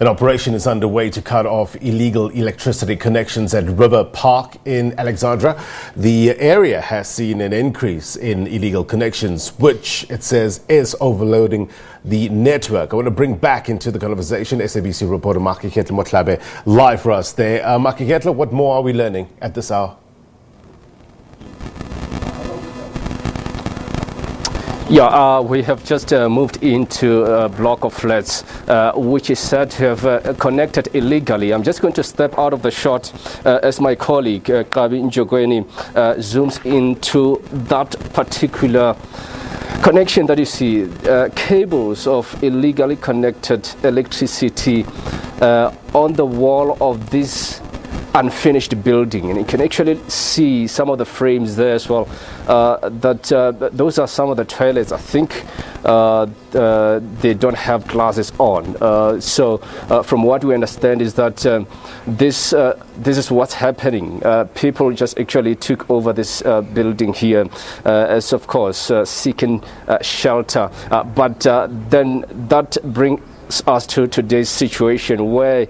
An operation is underway to cut off illegal electricity connections at River Park in Alexandra. The area has seen an increase in illegal connections, which it says is overloading the network. I want to bring back into the conversation SABC reporter Maageketla Motlabe live for us there. Maageketla, what more are we learning at this hour? Yeah, we have just moved into a block of flats which is said to have connected illegally. I'm just going to step out of the shot as my colleague Kabi Njogweni zooms into that particular connection that you see. Cables of illegally connected electricity on the wall of this unfinished building, and you can actually see some of the frames there as well. Those are some of the toilets. I think they don't have glasses on. So from what we understand is that this is what's happening. People just actually took over this building here as, of course, seeking shelter. But then that brings us to today's situation where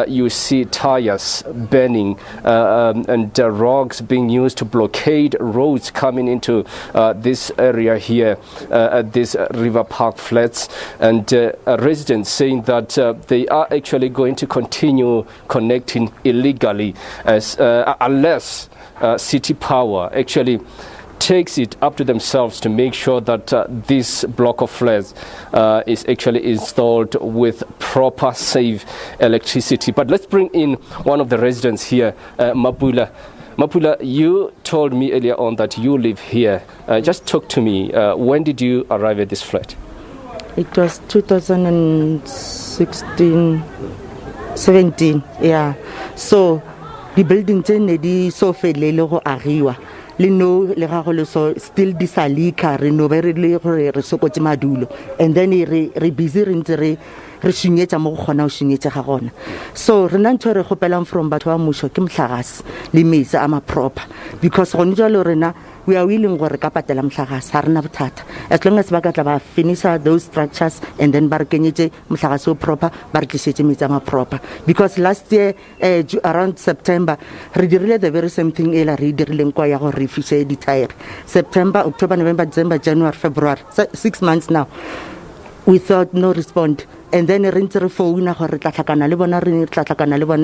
you see tires burning and rocks being used to blockade roads coming into this area here at this River Park flats, and residents saying that they are actually going to continue connecting illegally as unless City Power actually takes it up to themselves to make sure that this block of flats is actually installed with proper, safe electricity. But let's bring in one of the residents here, Mapula. Mapula, you told me earlier on that you live here. Just talk to me. When did you arrive at this flat? It was 2016, 17, yeah. So the building so go ariwa. Lino le gago le so still disalika re no be re le gore re sokotse madulo, and then re busy re ntse re shinyetsa mo go gona o shinyetsa ga gona. So re nna ntho re gopelang from batho ba musho ke motlagase le metsi a ma proper, because go ntjalo rena we are willing gore ka patela motlagase ha rena bothata as long as ba ka tla ba finish those structures and then ba re kenyetse motlagase o proper, ba re tlisetse metsi a ma proper. Because last year around September re dirile the very same thing ela re dirileng kwa ya go re fishe di tire. September, October, November, December, January, February, 6 months now without no response. And then re ntse re founa gore tla tlhakana le bona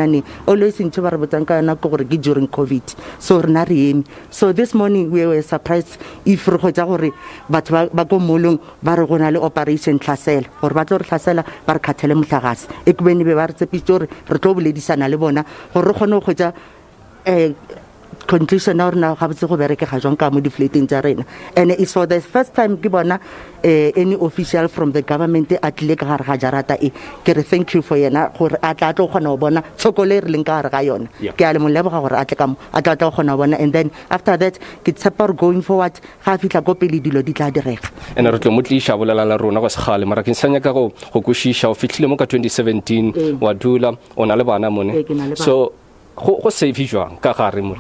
ni always ntse ba re botsang ka yona gore ke during COVID. So rena re eme. So this morning we were surprised if re gotsa gore batho ba go molong ba re gona le operation tlhasela gore ba tlo re tlhasela ba re khathele motlagase e kubeni be ba re tsepitse gore re tlo boledisana le bona gore re gone go gotsa conclusion now ga botse go bereke ga jwang ka mo di flateng tsa rena. And it's for the first time ke bona any official from the government at le ka gare ga jarata e ke re thank you for yena gore a tla tlo gona go bona tshokole re leng ka gare ga yona. Ke a le moleboga gore a tle ka mo a tla tlo gona bona, and then after that ke tshepa going forward ga fitla go pele dilo di tla direga. Ene re tlo motlisha bolela la rona go segale mara ke nsanya ka go kwishisha o fitlhile mo ka 2017 wa dula ona le bana mone, so go safe jwang ka gare mo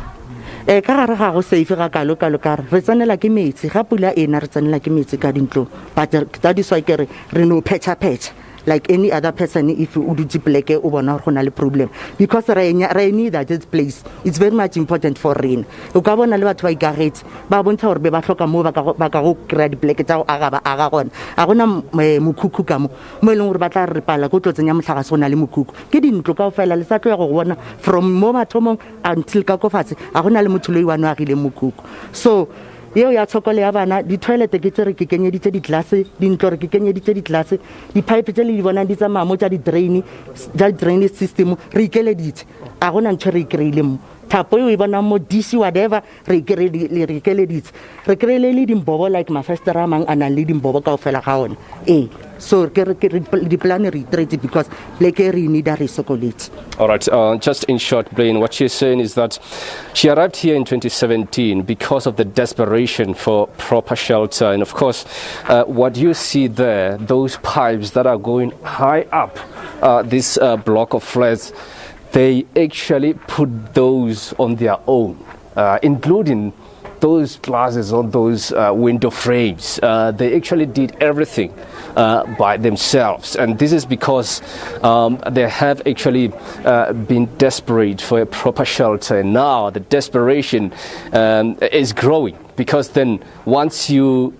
ka gare ga go safe ga kalo ka re tsanela ke metsi ga pula ena re tsanela ke metsi ka dintlo, but that is why ke re no patcha like any other person if you do pleke o bona gore gona le problem, because re need that this place it's very much important for rain. O ka bona le batho ba ikaretse ba bontsha gore be ba hloka mo ba ka go create pleke tsa aga gona a gona mokhukhu ka mo eleng gore ba tla re pala go tlo tsenya motlhagase gona le mokhukhu ke dintlo ka ofela le sa tlo ya go bona from mo mathomong until ka kofatse a gona le motho lo iwana a gile mokhukhu. So yeo ya tshokole ya bana di toilet ke tsere ke kenyeditse di glass dintlo re ke kenyeditse di glass di pipe tse le di bona di tsamaya mo tsa di drain system re ikeleditse a gona ntho re ikreile mo thapo e bona mo dish whatever re ikeleditse re kreile le dimbobo like mafestera mang ana le dimbobo ka ofela ga ona so di plan re itrete because like re need a resocolate. All right, just in short, Blaine, what she's saying is that she arrived here in 2017 because of the desperation for proper shelter. And of course, what you see there, those pipes that are going high up this block of flats, they actually put those on their own, including those glasses on those window frames, they actually did everything by themselves. And this is because they have actually been desperate for a proper shelter. And now the desperation is growing, because then once you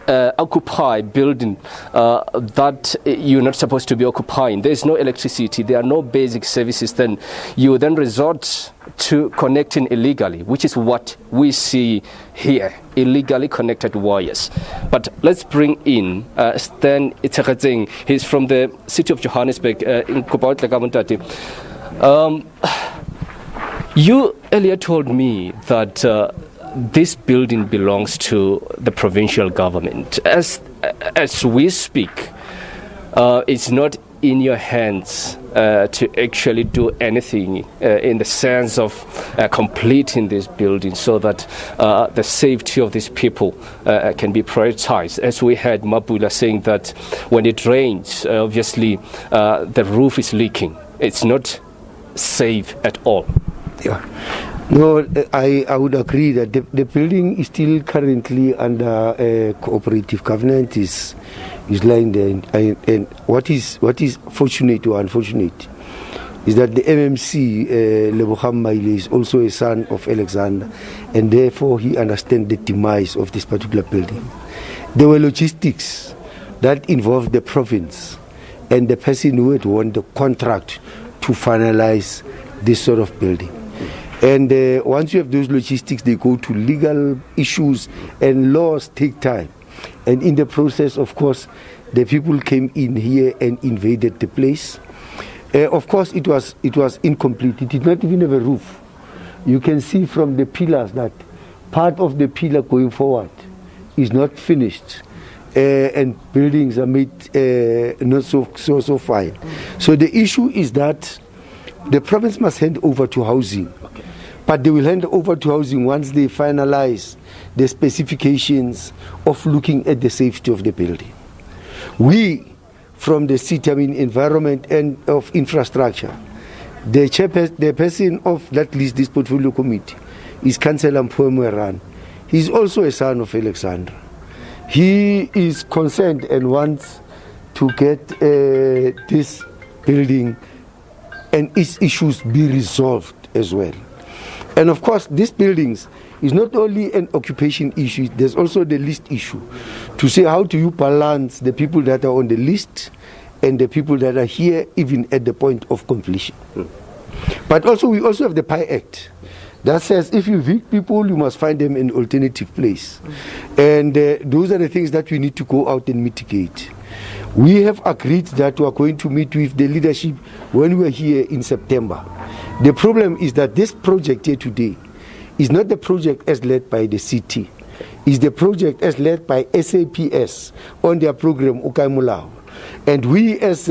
occupy building that you're not supposed to be occupying, there's no electricity, there are no basic services, then you then resort to connecting illegally, which is what we see here, illegally connected wires. But let's bring in Stan Itsagatsing. He's from the city of Johannesburg in Maageketla Motlabe. You earlier told me that this building belongs to the provincial government. As we speak, it's not in your hands to actually do anything in the sense of completing this building, so that the safety of these people can be prioritized. As we heard Mabula saying that when it rains, obviously the roof is leaking. It's not safe at all. Yeah. No, I would agree that the building is still currently under cooperative governance, is lying there. And what is fortunate or unfortunate is that the MMC, Leboham Maile, is also a son of Alexandra, and therefore he understands the demise of this particular building. There were logistics that involved the province and the person who had won the contract to finalize this sort of building. And once you have those logistics, they go to legal issues, and laws take time. And in the process, of course, the people came in here and invaded the place. Of course, it was incomplete. It did not even have a roof. You can see from the pillars that part of the pillar going forward is not finished. And buildings are made not so fine. So the issue is that the province must hand over to housing. But they will hand over to housing once they finalize the specifications of looking at the safety of the building. We, from the city, environment and of infrastructure, the person of that list, this portfolio committee, is Councillor Mpoemweran. He's also a son of Alexandra. He is concerned and wants to get this building and its issues be resolved as well. And of course, these buildings is not only an occupation issue, there's also the list issue. To say how do you balance the people that are on the list and the people that are here even at the point of completion. But also we also have the PI Act that says if you evict people, you must find them an alternative place. And those are the things that we need to go out and mitigate. We have agreed that we are going to meet with the leadership when we are here in September. The problem is that this project here today is not the project as led by the city. It's the project as led by SABC on their program Ukai Mulao. And we as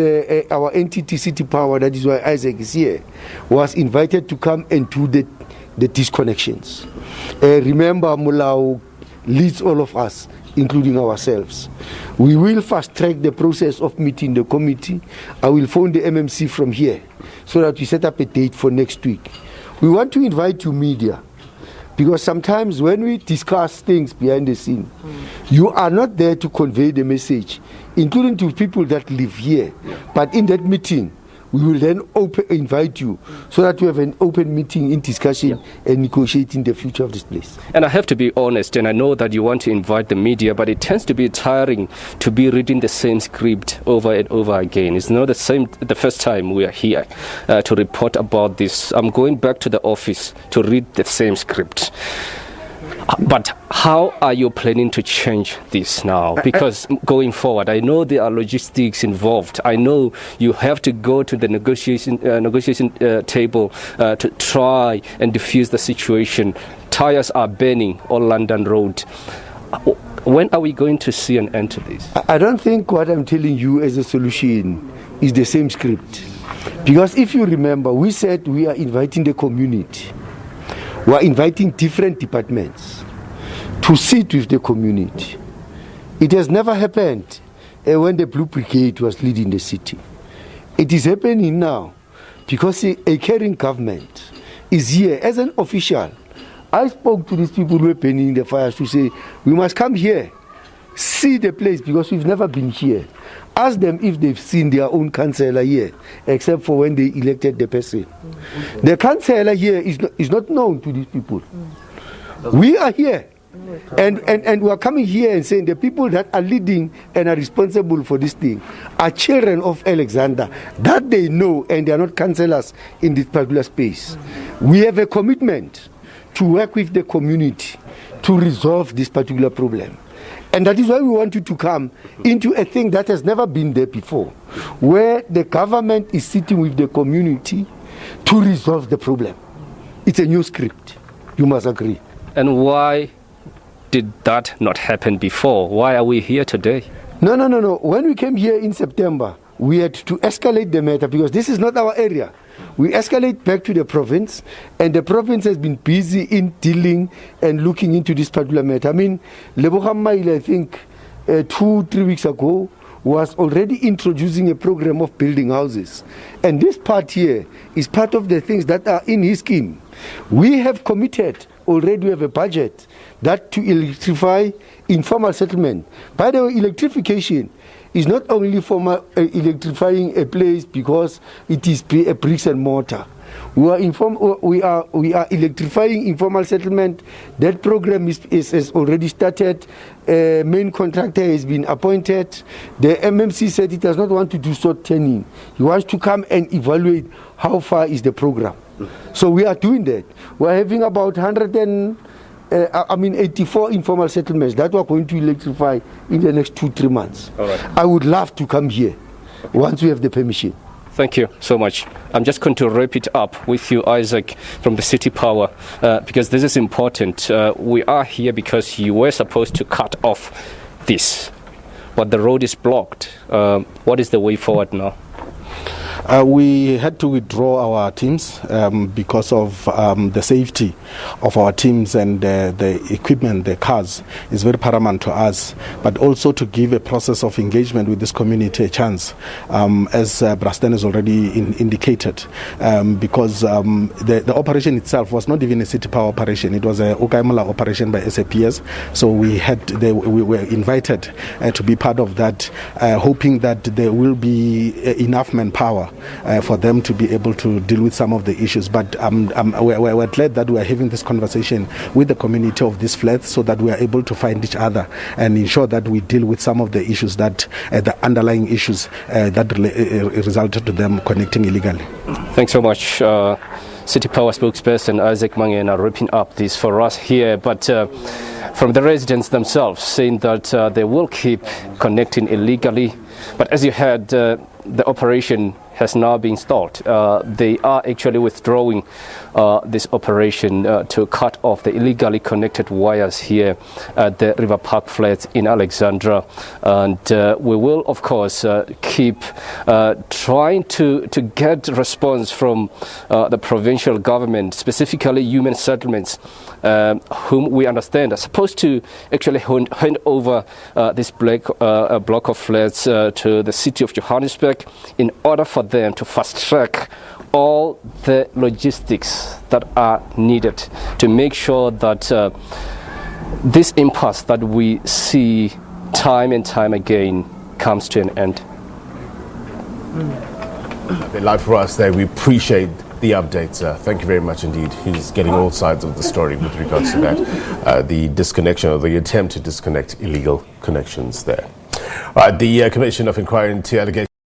our entity City Power, that is why Isaac is here, was invited to come and do the disconnections. Remember, Mulao leads all of us, including ourselves. We will fast track the process of meeting the committee. I will phone the MMC from here so that we set up a date for next week. We want to invite you media, because sometimes when we discuss things behind the scene, you are not there to convey the message, including to people that live here. But in that meeting, we will then invite you so that we have an open meeting in discussion and negotiating the future of this place. And I have to be honest, and I know that you want to invite the media, but it tends to be tiring to be reading the same script over and over again. It's not the first time we are here to report about this. I'm going back to the office to read the same script. But how are you planning to change this now? Because going forward, I know there are logistics involved. I know you have to go to the negotiation table to try and diffuse the situation. Tires are burning on London Road. When are we going to see an end to this? I don't think what I'm telling you as a solution is the same script. Because if you remember, we said we are inviting the community. We are inviting different departments to sit with the community. It has never happened when the Blue Brigade was leading the city. It is happening now because a caring government is here as an official I spoke to these people who were painting the fires to say, we must come here, see the place, because we've never been here. Ask them if they've seen their own councillor here, except for when they elected the person. The councillor here is not known to these people. We are here. And we are coming here and saying the people that are leading and are responsible for this thing are children of Alexandra, that they know, and they are not councillors in this particular space. We have a commitment to work with the community to resolve this particular problem. And that is why we want you to come into a thing that has never been there before, where the government is sitting with the community to resolve the problem. It's a new script. You must agree. And why did that not happen before? Why are we here today? No. When we came here in September, we had to escalate the matter because this is not our area. We escalate back to the province, and the province has been busy in dealing and looking into this particular matter. I mean, Lebogang Maile, I think 2-3 weeks ago, was already introducing a program of building houses. And this part here is part of the things that are in his scheme. We have committed, already we have a budget, that to electrify informal settlement. By the way, electrification is not only for electrifying a place because it is a bricks and mortar. We are electrifying informal settlement. That program is already started. Main contractor has been appointed. The MMC said it does not want to do short turning. He wants to come and evaluate how far is the program. So we are doing that. We are having about 84 informal settlements that we are going to electrify in the next 2-3 months. All right. I would love to come here once we have the permission. Thank you so much. I'm just going to wrap it up with you, Isaac, from the City Power, because this is important. We are here because you were supposed to cut off this, but the road is blocked. What is the way forward now? We had to withdraw our teams because of the safety of our teams, and the equipment, the cars, is very paramount to us, but also to give a process of engagement with this community a chance, as Brasten has already indicated, because the operation itself was not even a City Power operation. It was a Okaimola operation by SABC, so we were invited to be part of that, hoping that there will be enough manpower for them to be able to deal with some of the issues. But we're glad that we are having this conversation with the community of these flats so that we are able to find each other and ensure that we deal with some of the issues that the underlying issues that resulted to them connecting illegally. Thanks so much. City Power spokesperson Isaac Mangena wrapping up this for us here, but from the residents themselves saying that they will keep connecting illegally, but as you heard, the operation has now been stalled. They are actually withdrawing this operation to cut off the illegally connected wires here at the River Park Flats in Alexandra. And we will, of course, keep trying to get response from the provincial government, specifically Human Settlements, whom we understand are supposed to actually hand over this block of flats to the city of Johannesburg in order for them to fast-track all the logistics that are needed to make sure that this impasse that we see time and time again comes to an end. Live for us there. We appreciate the updates. Thank you very much indeed. He's getting all sides of the story with regards to that, the disconnection or the attempt to disconnect illegal connections there. The Commission of Inquiry into allegations